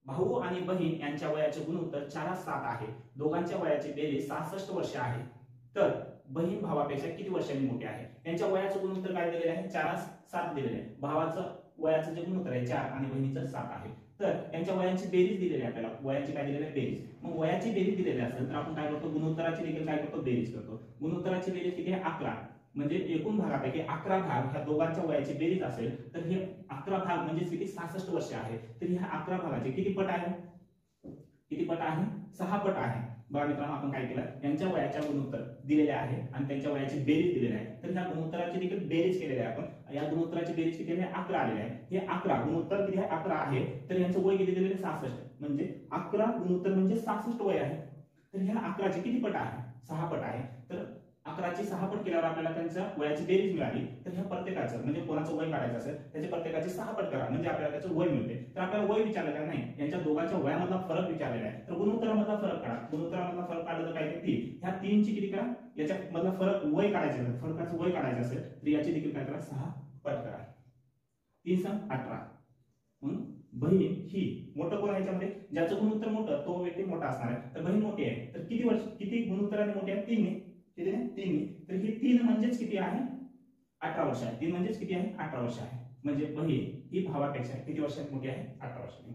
भाऊ आणि बहीण यांच्या वयाचे गुणोत्तर 4:7 आहे. दोघांच्या वयाची बेरीज 66 वर्ष आहे. तर बहीण भावापेक्षा किती वर्षांनी मोठी आहे? त्यांच्या वयाचं गुणोत्तर काय दिलेलं आहे? 4:7 दिलेलं आहे. भावाचं वयाचं जे गुणोत्तर आहे 4 आणि बहिणीचं 7 आहे. तर त्यांच्या वयांची बेरीज दिलेली आहे आपल्याला. वयाची काय दिलेली आहे? बेरीज. मग वयाची बेरीज दिलेली असेल तर आपण काय करतो? गुणोत्तराची देखील काय करतो? बेरीज करतो. गुणोत्तराची बेरीज किती आहे? 11. म्हणजे एकूण भागापैकी 11 भाग ह्या दोघांच्या वयाची बेरीज असेल तर हे 11 भाग म्हणजे किती? 66 वर्ष आहे. तर ह्या 11 भागाचे किती पट आहे? किती पट आहे? 6 पट आहे. बघा मित्रांनो, आपण काय केलं? यांच्या वयाच्या गुणोत्तर दिलेले आहे आणि त्यांच्या वयाची बेरीज दिलेली आहे. तर ह्या गुणोत्तराची देखील बेरीज केलेली आहे आपण. या गुणोत्तराची बेरीज किती आहे? 11 आलेली आहे. हे 11 गुणोत्तर किती आहे? 11 आहे. तर यांचं वय किती दिलेलं आहे? 66. म्हणजे 11 गुणोत्तर म्हणजे 66 वय आहे. तर ह्या 11चे किती पट आहे? 6 पट आहे. तर 11ची 6 पट केल्यावर आपल्याला त्यांच्या वयाची बेरीज मिळाली. तर ह्या प्रत्येकाचं म्हणजे कोणाचं वय काढायचं असेल त्याच्या प्रत्येकाची 6 पट करा म्हणजे आपल्याला त्याचं वय मिळते. तर आपल्याला वय विचारलेलं नाही, यांच्या दोघांच्या वयामधला फरक विचारलेला आहे. तर गुणोत्तरामधला फरक काढा. गुणोत्तरामधला फरक काढला तर काय ते 3. ह्या 3ची किती करा? याच्या मधला फरक वय काढायचं असेल, फरकाचं वय काढायचं असेल तर याची देखील काय करा? 6 पट करा. 3 6 18. म्हणून बहीण ही मोठं कोण आहे याच्यामध्ये? ज्याचं गुणोत्तर मोठं तो व्यक्ती मोठा असणार आहे. तर बहीण मोठी आहे. तर किती वर्ष किती गुणोत्तराने मोठी आहे? 3 ने. किती आहे? 3 ने. तर ही 3 म्हणजेच किती आहे? 18 वर्ष आहे. 3 म्हणजेच किती आहे? 18 वर्ष आहे. म्हणजे बहीण ही भावापेक्षा किती वर्षांनी मोठी आहे? 18 वर्षांनी.